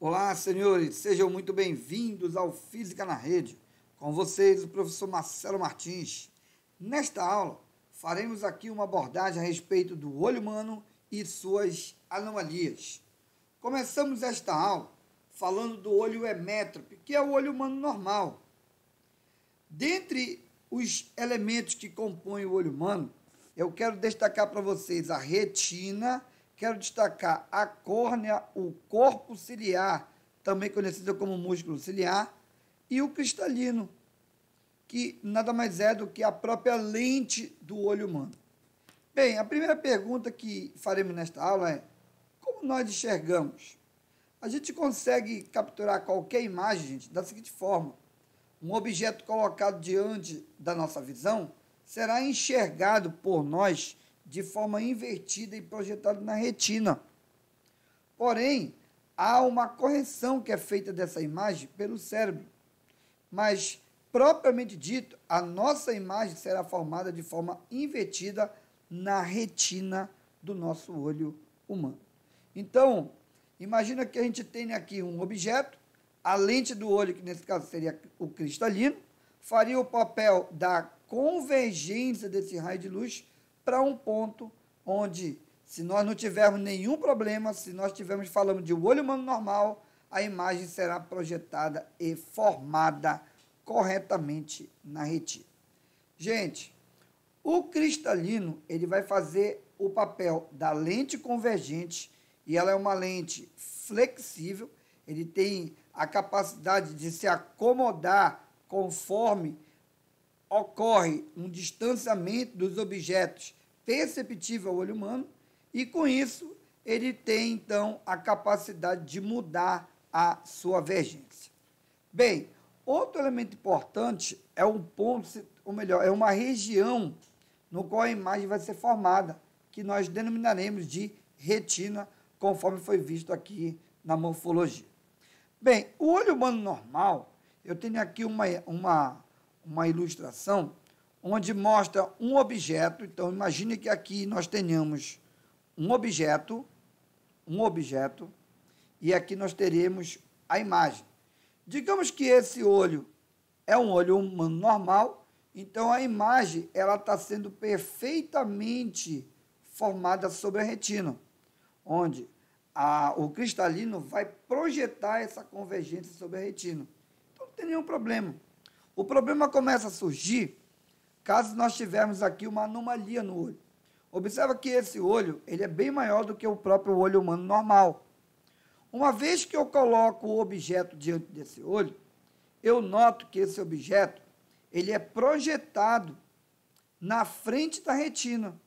Olá, senhores, sejam muito bem-vindos ao Física na Rede. Com vocês, o professor Marcelo Martins. Nesta aula, faremos aqui uma abordagem a respeito do olho humano e suas anomalias. Começamos esta aula falando do olho hemétrope, que é o olho humano normal. Dentre os elementos que compõem o olho humano, eu quero destacar para vocês a retina, quero destacar a córnea, o corpo ciliar, também conhecido como músculo ciliar, e o cristalino, que nada mais é do que a própria lente do olho humano. Bem, a primeira pergunta que faremos nesta aula é: como nós enxergamos? A gente consegue capturar qualquer imagem, gente, da seguinte forma: um objeto colocado diante da nossa visão será enxergado por nós de forma invertida e projetado na retina. Porém, há uma correção que é feita dessa imagem pelo cérebro. Mas, propriamente dito, a nossa imagem será formada de forma invertida na retina do nosso olho humano. Então, imagina que a gente tem aqui um objeto, a lente do olho, que nesse caso seria o cristalino, faria o papel da convergência desse raio de luz para um ponto onde, se nós não tivermos nenhum problema, se nós estivermos falando de um olho humano normal, a imagem será projetada e formada corretamente na retina. Gente, o cristalino, ele vai fazer o papel da lente convergente, e ela é uma lente flexível, ele tem a capacidade de se acomodar conforme ocorre um distanciamento dos objetos perceptível ao olho humano, e com isso ele tem então a capacidade de mudar a sua vergência. Bem, outro elemento importante é um ponto, ou melhor, é uma região no qual a imagem vai ser formada, que nós denominaremos de retina, conforme foi visto aqui na morfologia. Bem, o olho humano normal, eu tenho aqui uma ilustração onde mostra um objeto. Então, imagine que aqui nós tenhamos um objeto, e aqui nós teremos a imagem. Digamos que esse olho é um olho humano normal, então a imagem ela está sendo perfeitamente formada sobre a retina, onde o cristalino vai projetar essa convergência sobre a retina. Então, não tem nenhum problema. O problema começa a surgir caso nós tivermos aqui uma anomalia no olho. Observa que esse olho ele é bem maior do que o próprio olho humano normal. Uma vez que eu coloco o objeto diante desse olho, eu noto que esse objeto ele é projetado na frente da retina.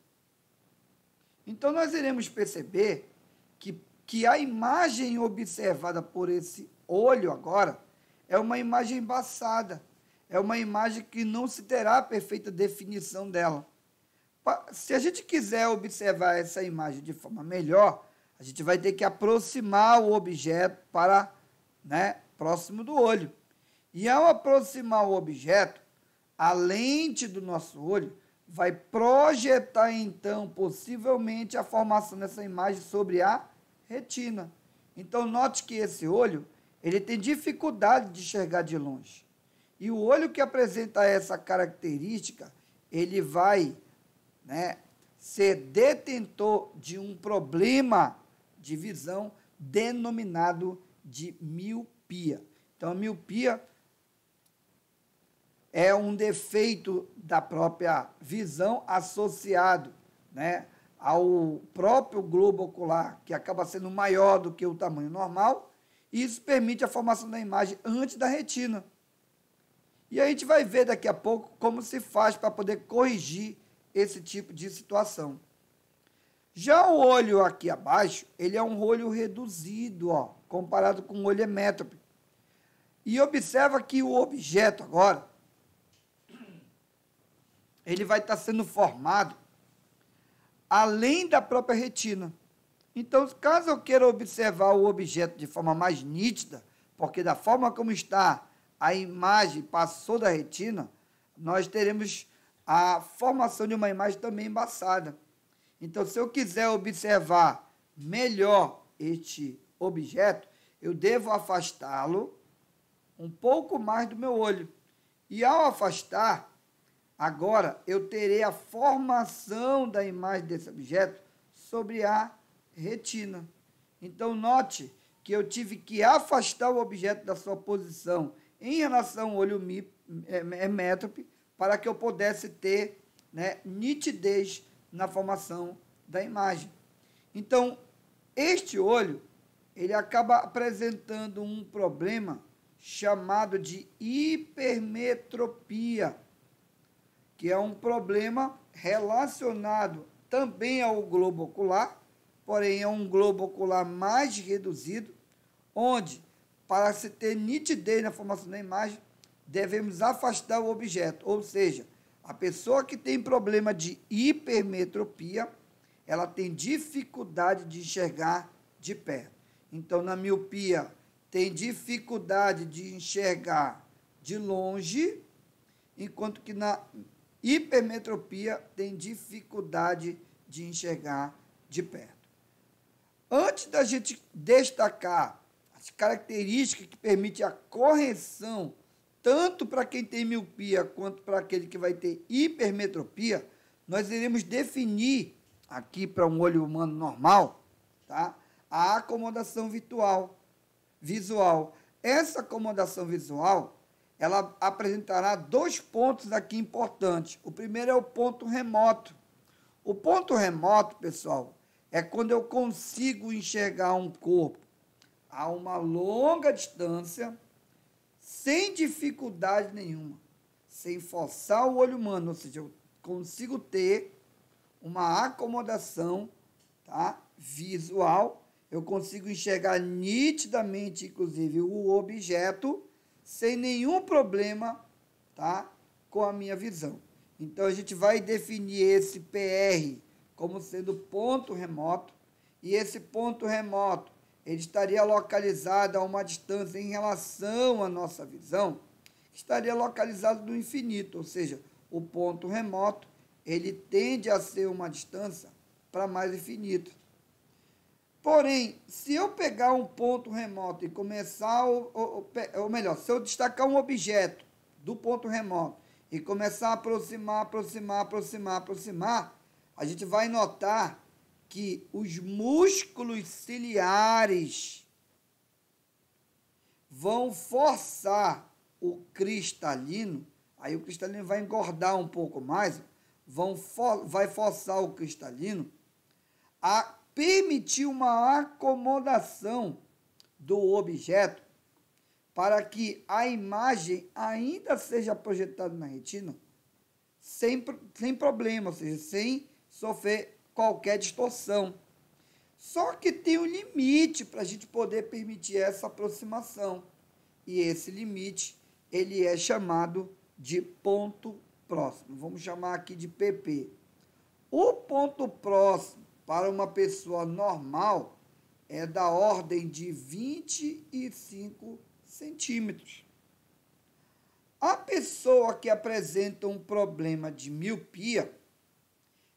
Então, nós iremos perceber que a imagem observada por esse olho agora é uma imagem embaçada. É uma imagem que não se terá a perfeita definição dela. Se a gente quiser observar essa imagem de forma melhor, a gente vai ter que aproximar o objeto para, próximo do olho. E ao aproximar o objeto, a lente do nosso olho vai projetar, então, possivelmente, a formação dessa imagem sobre a retina. Então, note que esse olho, ele tem dificuldade de enxergar de longe. E o olho que apresenta essa característica, ele vai ser detentor de um problema de visão denominado de miopia. Então, a miopia é um defeito da própria visão associado ao próprio globo ocular, que acaba sendo maior do que o tamanho normal, e isso permite a formação da imagem antes da retina. E a gente vai ver daqui a pouco como se faz para poder corrigir esse tipo de situação. Já o olho aqui abaixo, ele é um olho reduzido, comparado com o olho hemétrope. E observa que o objeto agora, ele vai estar sendo formado além da própria retina. Então, caso eu queira observar o objeto de forma mais nítida, porque da forma como está a imagem passou da retina, nós teremos a formação de uma imagem também embaçada. Então, se eu quiser observar melhor este objeto, eu devo afastá-lo um pouco mais do meu olho. E ao afastar, agora eu terei a formação da imagem desse objeto sobre a retina. Então, note que eu tive que afastar o objeto da sua posição em relação ao olho métrope para que eu pudesse ter, né, nitidez na formação da imagem. Então, este olho, ele acaba apresentando um problema chamado de hipermetropia, que é um problema relacionado também ao globo ocular, porém é um globo ocular mais reduzido, onde, para se ter nitidez na formação da imagem, devemos afastar o objeto, ou seja, a pessoa que tem problema de hipermetropia, ela tem dificuldade de enxergar de perto. Então, na miopia, tem dificuldade de enxergar de longe, enquanto que na hipermetropia tem dificuldade de enxergar de perto. Antes da gente destacar as características que permitem a correção, tanto para quem tem miopia quanto para aquele que vai ter hipermetropia, nós iremos definir aqui para um olho humano normal, tá? A acomodação visual. Essa acomodação visual, ela apresentará dois pontos aqui importantes. O primeiro é o ponto remoto. O ponto remoto, pessoal, é quando eu consigo enxergar um corpo a uma longa distância, sem dificuldade nenhuma, sem forçar o olho humano, ou seja, eu consigo ter uma acomodação, tá, visual, eu consigo enxergar nitidamente, inclusive, o objeto, sem nenhum problema, tá, com a minha visão. Então, a gente vai definir esse PR como sendo ponto remoto, e esse ponto remoto, ele estaria localizado a uma distância em relação à nossa visão, estaria localizado no infinito, ou seja, o ponto remoto, ele tende a ser uma distância para mais infinito. Porém, se eu pegar um ponto remoto e começar, ou melhor, se eu destacar um objeto do ponto remoto e começar a aproximar, a gente vai notar que os músculos ciliares vão forçar o cristalino, aí o cristalino vai engordar um pouco mais, vai forçar o cristalino a permitir uma acomodação do objeto para que a imagem ainda seja projetada na retina sem problema, ou seja, sem sofrer qualquer distorção. Só que tem um limite para a gente poder permitir essa aproximação. E esse limite, ele é chamado de ponto próximo. Vamos chamar aqui de PP. O ponto próximo para uma pessoa normal é da ordem de 25 centímetros. A pessoa que apresenta um problema de miopia,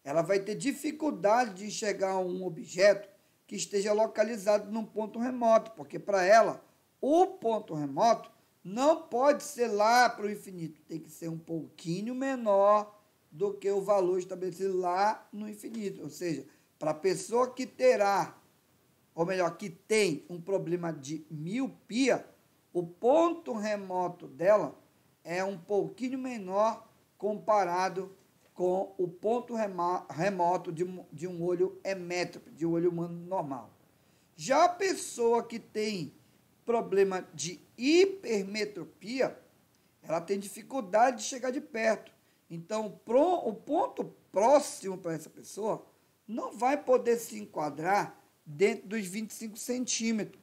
ela vai ter dificuldade de enxergar um objeto que esteja localizado num ponto remoto, porque para ela, o ponto remoto não pode ser lá para o infinito, tem que ser um pouquinho menor do que o valor estabelecido lá no infinito. Ou seja, para a pessoa que terá, ou melhor, que tem um problema de miopia, o ponto remoto dela é um pouquinho menor comparado com o ponto remoto de um olho emétrope, de um olho humano normal. Já a pessoa que tem problema de hipermetropia, ela tem dificuldade de chegar de perto. Então, o ponto próximo para essa pessoa não vai poder se enquadrar dentro dos 25 centímetros.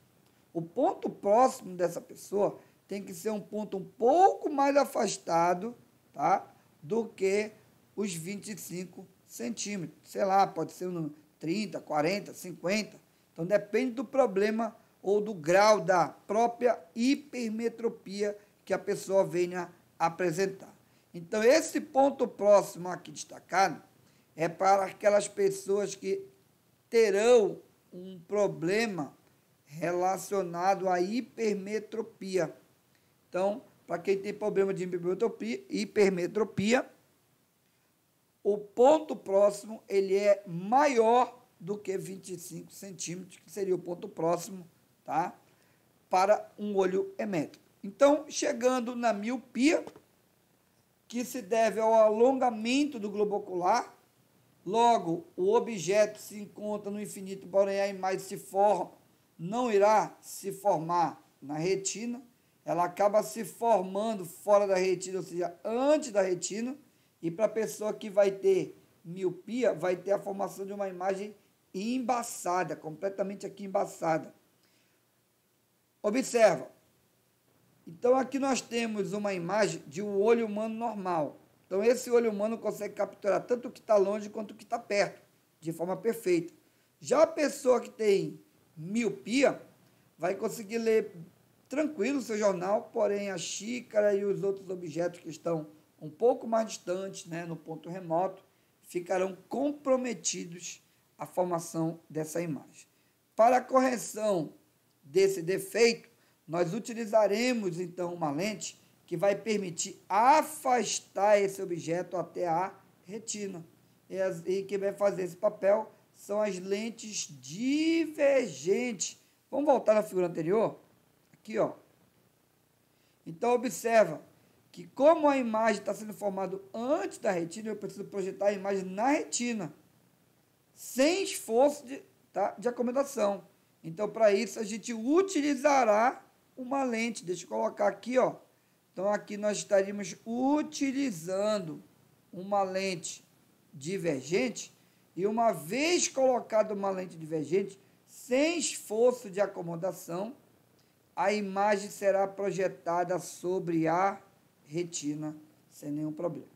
O ponto próximo dessa pessoa tem que ser um ponto um pouco mais afastado, tá, do que os 25 centímetros. Sei lá, pode ser um 30, 40, 50. Então, depende do problema ou do grau da própria hipermetropia que a pessoa venha apresentar. Então, esse ponto próximo aqui destacado é para aquelas pessoas que terão um problema relacionado à hipermetropia. Então, para quem tem problema de hipermetropia, o ponto próximo ele é maior do que 25 centímetros, que seria o ponto próximo, tá? Para um olho emétrico. Então, chegando na miopia, que se deve ao alongamento do globo ocular, logo, o objeto se encontra no infinito, porém a imagem não irá se formar na retina, ela acaba se formando fora da retina, ou seja, antes da retina, e para a pessoa que vai ter miopia, vai ter a formação de uma imagem embaçada, completamente aqui embaçada. Observa. Então, aqui nós temos uma imagem de um olho humano normal. Então, esse olho humano consegue capturar tanto o que está longe quanto o que está perto, de forma perfeita. Já a pessoa que tem miopia vai conseguir ler tranquilo o seu jornal, porém a xícara e os outros objetos que estão um pouco mais distantes, né, no ponto remoto, ficarão comprometidos a formação dessa imagem. Para a correção desse defeito, nós utilizaremos, então, uma lente que vai permitir afastar esse objeto até a retina. E quem vai fazer esse papel são as lentes divergentes. Vamos voltar na figura anterior? Aqui, ó. Então, observa que como a imagem está sendo formada antes da retina, eu preciso projetar a imagem na retina, sem esforço de acomodação. Então, para isso, a gente utilizará uma lente. Deixa eu colocar aqui, ó. Então, aqui nós estaríamos utilizando uma lente divergente, e uma vez colocada uma lente divergente, sem esforço de acomodação, a imagem será projetada sobre a retina, sem nenhum problema.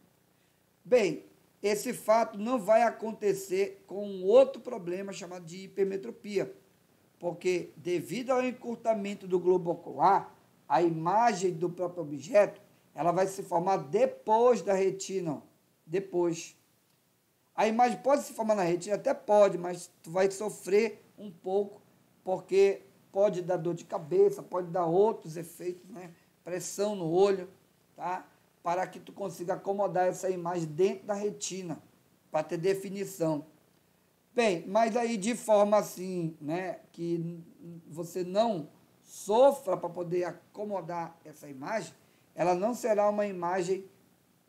Bem, esse fato não vai acontecer com um outro problema chamado de hipermetropia, porque devido ao encurtamento do globo ocular, a imagem do próprio objeto, ela vai se formar depois da retina, ó, depois. A imagem pode se formar na retina? Até pode, mas tu vai sofrer um pouco, porque pode dar dor de cabeça, pode dar outros efeitos, né? Pressão no olho, tá? Para que tu consiga acomodar essa imagem dentro da retina, para ter definição. Bem, mas aí de forma assim, né, que você não sofra para poder acomodar essa imagem, ela não será uma imagem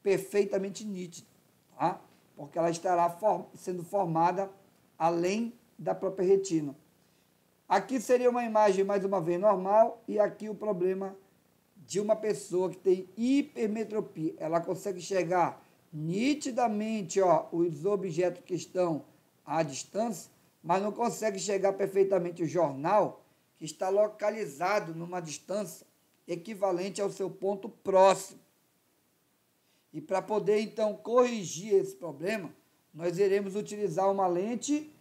perfeitamente nítida, tá? Porque ela estará sendo formada além da própria retina. Aqui seria uma imagem, mais uma vez, normal, e aqui o problema de uma pessoa que tem hipermetropia. Ela consegue enxergar nitidamente, ó, os objetos que estão à distância, mas não consegue enxergar perfeitamente o jornal, que está localizado numa distância equivalente ao seu ponto próximo. E para poder, então, corrigir esse problema, nós iremos utilizar uma lente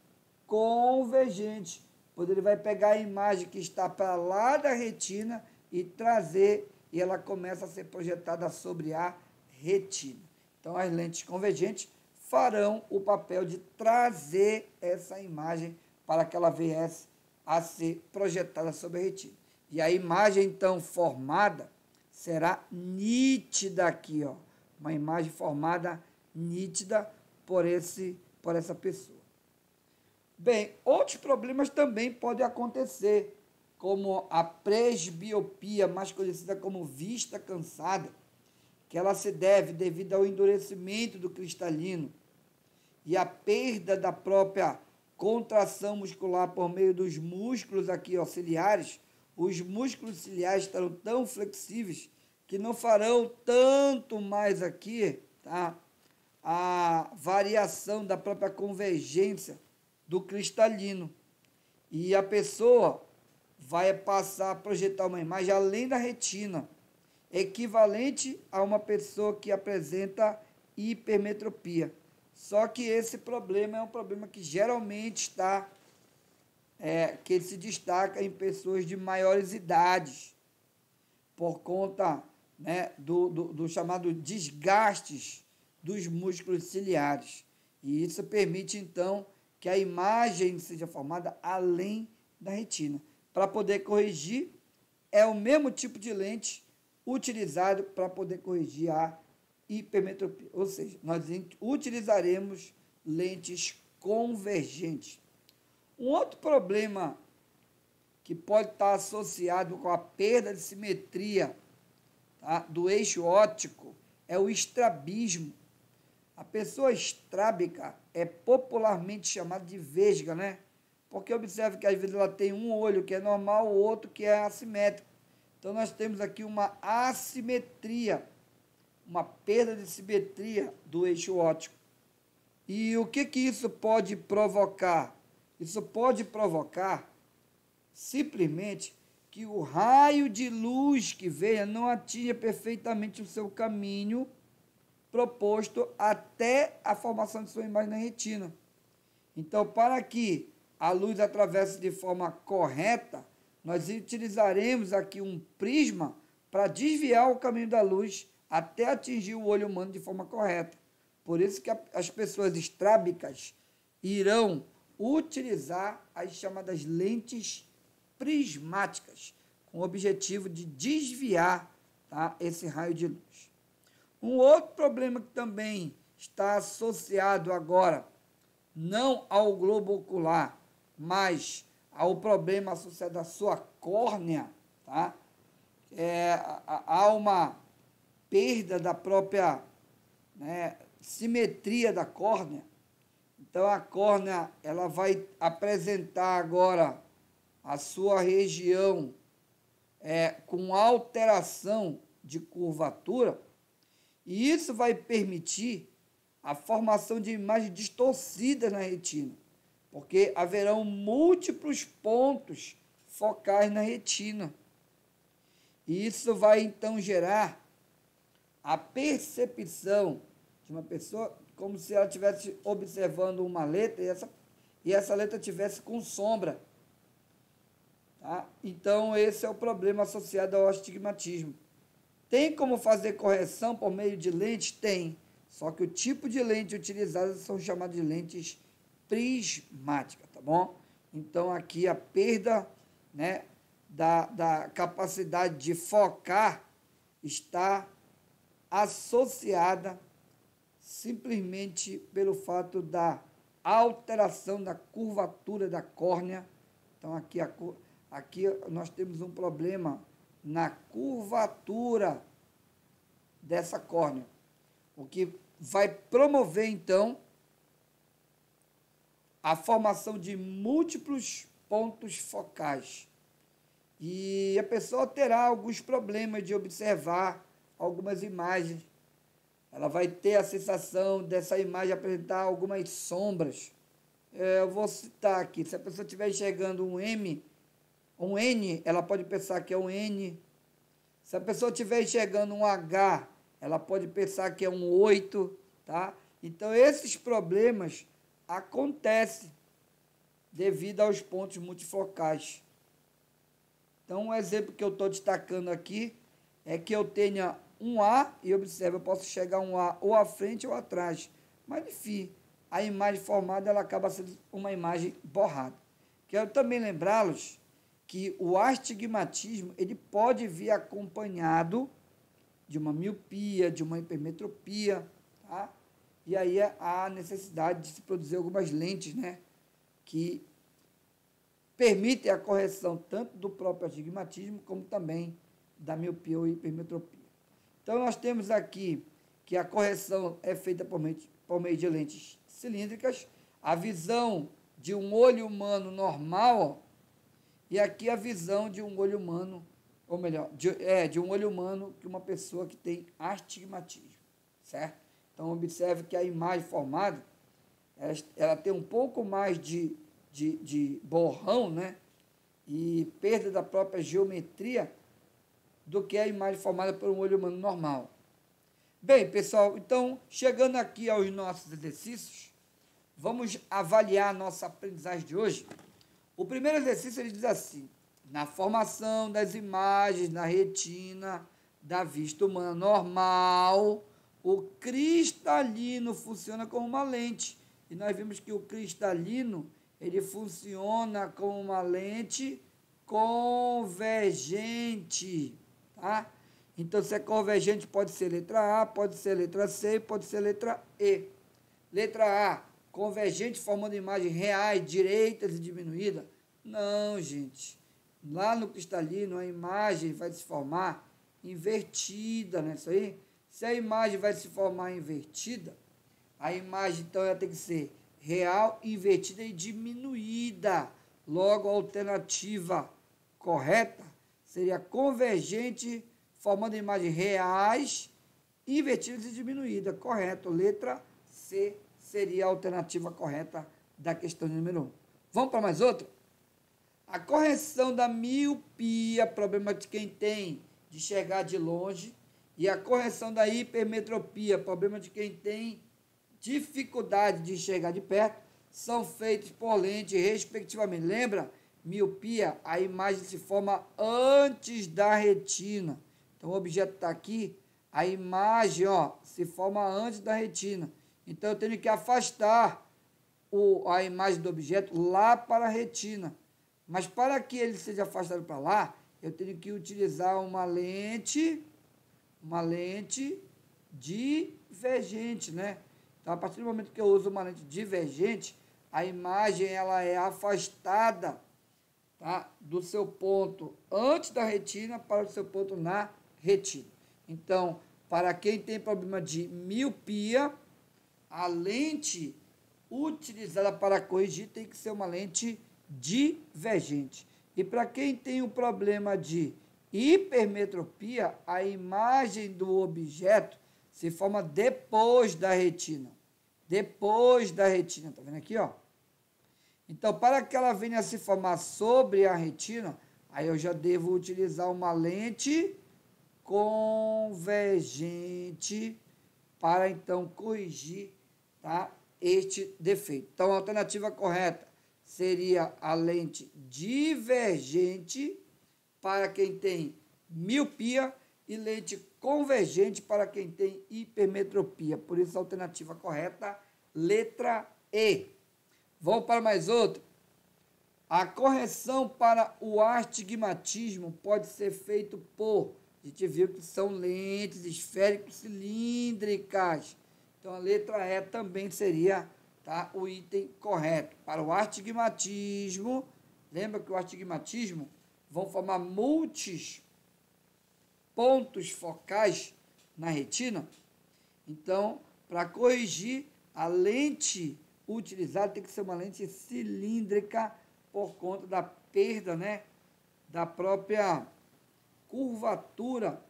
convergente, pois ele vai pegar a imagem que está para lá da retina e trazer, e ela começa a ser projetada sobre a retina. Então, as lentes convergentes farão o papel de trazer essa imagem para que ela viesse a ser projetada sobre a retina. E a imagem, então, formada será nítida aqui, ó. Uma imagem formada nítida por essa pessoa. Bem, outros problemas também podem acontecer, como a presbiopia, mais conhecida como vista cansada, que ela se deve devido ao endurecimento do cristalino e a perda da própria contração muscular por meio dos músculos aqui ciliares. Os músculos ciliares estarão tão flexíveis que não farão tanto mais aqui, tá, a variação da própria convergência do cristalino. E a pessoa vai passar a projetar uma imagem além da retina, equivalente a uma pessoa que apresenta hipermetropia. Só que esse problema é um problema que geralmente que se destaca em pessoas de maiores idades, por conta, né, do chamado desgastes dos músculos ciliares. E isso permite, então, que a imagem seja formada além da retina. para poder corrigir, é o mesmo tipo de lente utilizado para poder corrigir a hipermetropia. Ou seja, nós utilizaremos lentes convergentes. Um outro problema que pode estar associado com a perda de simetria, tá, do eixo óptico é o estrabismo. A pessoa estrábica é popularmente chamada de vesga, né? Porque observe que às vezes ela tem um olho que é normal, o outro que é assimétrico. Então nós temos aqui uma assimetria, uma perda de simetria do eixo óptico. E o que isso pode provocar? Isso pode provocar simplesmente que o raio de luz que venha não atinja perfeitamente o seu caminho proposto até a formação de sua imagem na retina. Então, para que a luz atravesse de forma correta, nós utilizaremos aqui um prisma para desviar o caminho da luz até atingir o olho humano de forma correta. Por isso que as pessoas estrábicas irão utilizar as chamadas lentes prismáticas, com o objetivo de desviar, tá, esse raio de luz. Um outro problema que também está associado agora, não ao globo ocular, mas ao problema associado à sua córnea, tá? Há uma perda da própria, né, simetria da córnea. Então, a córnea ela vai apresentar agora a sua região com alteração de curvatura, e isso vai permitir a formação de imagens distorcidas na retina, porque haverão múltiplos pontos focais na retina. E isso vai, então, gerar a percepção de uma pessoa como se ela estivesse observando uma letra e essa letra estivesse com sombra. Tá? Então, esse é o problema associado ao astigmatismo. Tem como fazer correção por meio de lentes? Tem. Só que o tipo de lente utilizada são chamadas de lentes prismáticas, tá bom? Então, aqui a perda, né, da capacidade de focar está associada simplesmente pelo fato da alteração da curvatura da córnea. Então, aqui nós temos um problema na curvatura dessa córnea, o que vai promover, então, a formação de múltiplos pontos focais. E a pessoa terá alguns problemas de observar algumas imagens. Ela vai ter a sensação dessa imagem apresentar algumas sombras. Eu vou citar aqui, se a pessoa estiver enxergando um N, ela pode pensar que é um N. Se a pessoa estiver enxergando um H, ela pode pensar que é um 8, tá? Então, esses problemas acontecem devido aos pontos multifocais. Então, um exemplo que eu estou destacando aqui é que eu tenha um A, e observe, eu posso enxergar um A ou à frente ou atrás. Mas, enfim, a imagem formada ela acaba sendo uma imagem borrada. Quero também lembrá-los que o astigmatismo ele pode vir acompanhado de uma miopia, de uma hipermetropia, tá? E aí há necessidade de se produzir algumas lentes, né, que permitem a correção tanto do próprio astigmatismo como também da miopia ou hipermetropia. Então, nós temos aqui que a correção é feita por meio de lentes cilíndricas, a visão de um olho humano normal, e aqui a visão de um olho humano, ou melhor, de um olho humano que uma pessoa que tem astigmatismo, certo? Então, observe que a imagem formada, ela tem um pouco mais de borrão, né? E perda da própria geometria do que a imagem formada por um olho humano normal. Bem, pessoal, então, chegando aqui aos nossos exercícios, vamos avaliar a nossa aprendizagem de hoje. O primeiro exercício, ele diz assim: na formação das imagens na retina da vista humana normal, o cristalino funciona como uma lente. E nós vimos que o cristalino, ele funciona como uma lente convergente, tá? Então, se é convergente, pode ser letra A, pode ser letra C, pode ser letra E. Letra A, convergente formando imagens reais, direitas e diminuídas. Não, gente. Lá no cristalino, a imagem vai se formar invertida, não é isso aí? Se a imagem vai se formar invertida, a imagem, então, ela tem que ser real, invertida e diminuída. Logo, a alternativa correta seria convergente, formando imagens reais, invertidas e diminuídas. Correto. Letra C seria a alternativa correta da questão número 1. Vamos para mais outra? A correção da miopia, problema de quem tem de enxergar de longe, e a correção da hipermetropia, problema de quem tem dificuldade de enxergar de perto, são feitos por lente, respectivamente. Lembra? Miopia, a imagem se forma antes da retina. Então, o objeto está aqui, a imagem se forma antes da retina. Então, eu tenho que afastar a imagem do objeto lá para a retina. Mas, para que ele seja afastado para lá, eu tenho que utilizar uma lente divergente, né? Então, a partir do momento que eu uso uma lente divergente, a imagem ela é afastada, tá, do seu ponto antes da retina para o seu ponto na retina. Então, para quem tem problema de miopia, a lente utilizada para corrigir tem que ser uma lente divergente. E para quem tem o problema de hipermetropia, a imagem do objeto se forma depois da retina. Depois da retina, tá vendo aqui, ó? Então, para que ela venha a se formar sobre a retina, aí eu já devo utilizar uma lente convergente para, então, corrigir, tá, este defeito. Então, a alternativa correta seria a lente divergente para quem tem miopia e lente convergente para quem tem hipermetropia. Por isso, a alternativa correta, letra E. Vamos para mais outra. A correção para o astigmatismo pode ser feito por... A gente viu que são lentes esféricas cilíndricas. Então, a letra E também seria, tá, o item correto. Para o astigmatismo, lembra que o astigmatismo vão formar muitos pontos focais na retina. Então, para corrigir, a lente utilizada tem que ser uma lente cilíndrica por conta da perda, né, da própria curvatura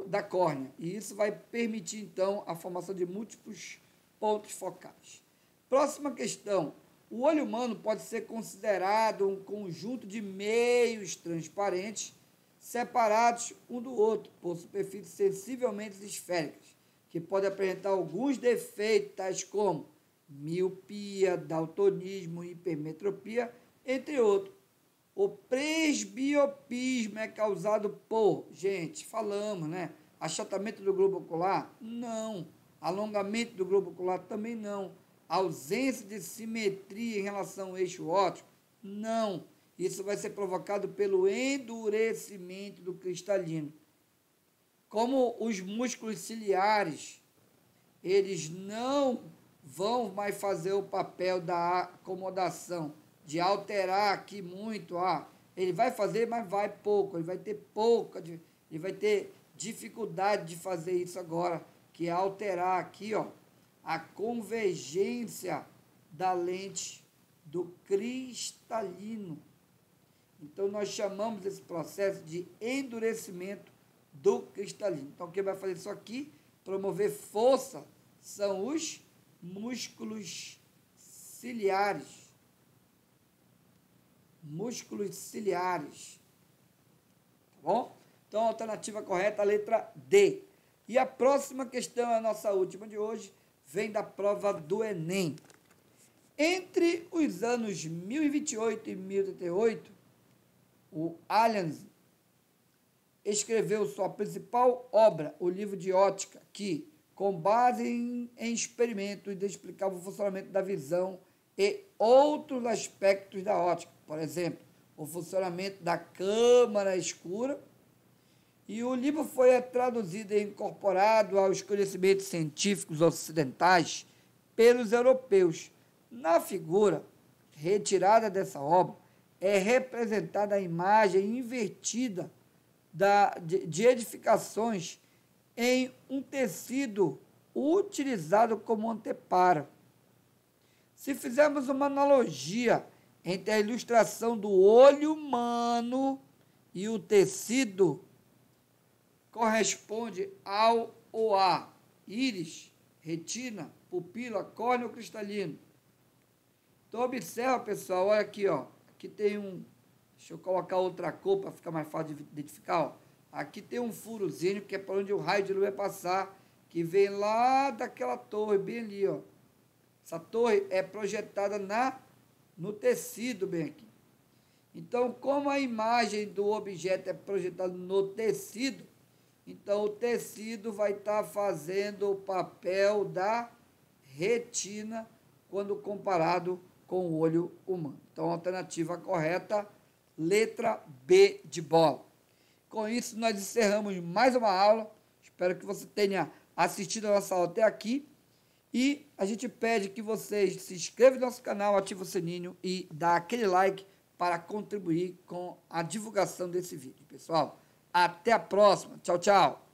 da córnea. E isso vai permitir, então, a formação de múltiplos pontos focais. Próxima questão. O olho humano pode ser considerado um conjunto de meios transparentes separados um do outro por superfícies sensivelmente esféricas, que podem apresentar alguns defeitos, tais como miopia, daltonismo, hipermetropia, entre outros. O presbiopismo é causado por, gente, falamos, né? Achatamento do globo ocular? Não. Alongamento do globo ocular? Também não. Ausência de simetria em relação ao eixo óptico? Não. Isso vai ser provocado pelo endurecimento do cristalino. Como os músculos ciliares, eles não vão mais fazer o papel da acomodação, de alterar aqui muito, ele vai fazer, mas vai pouco, ele vai ter dificuldade de fazer isso agora, que é alterar aqui, a convergência da lente do cristalino. Então, nós chamamos esse processo de endurecimento do cristalino. Então, quem vai fazer isso aqui, promover força, são os músculos ciliares. Músculos ciliares. Tá bom? Então, a alternativa correta, a letra D. E a próxima questão, a nossa última de hoje, vem da prova do Enem. Entre os anos 1028 e 1038, o Alhazen escreveu sua principal obra, o livro de ótica, que, com base em experimentos, explicava o funcionamento da visão e outros aspectos da ótica, por exemplo, o funcionamento da câmara escura. E o livro foi traduzido e incorporado aos conhecimentos científicos ocidentais pelos europeus. Na figura retirada dessa obra, é representada a imagem invertida de edificações em um tecido utilizado como anteparo. Se fizermos uma analogia entre a ilustração do olho humano e o tecido, corresponde ao OA, íris, retina, pupila, córneo cristalino. Então, observa, pessoal, olha aqui, ó. Aqui tem deixa eu colocar outra cor para ficar mais fácil de identificar, ó. Aqui tem um furozinho, que é para onde o raio de luz vai passar, que vem lá daquela torre, bem ali, ó. Essa torre é projetada no tecido, bem aqui. Então, como a imagem do objeto é projetada no tecido, então o tecido vai estar fazendo o papel da retina quando comparado com o olho humano. Então, a alternativa correta, letra B de bola. Com isso, nós encerramos mais uma aula. Espero que você tenha assistido a nossa aula até aqui. E a gente pede que vocês se inscrevam no nosso canal, ativem o sininho e dá aquele like para contribuir com a divulgação desse vídeo. Pessoal, até a próxima. Tchau, tchau.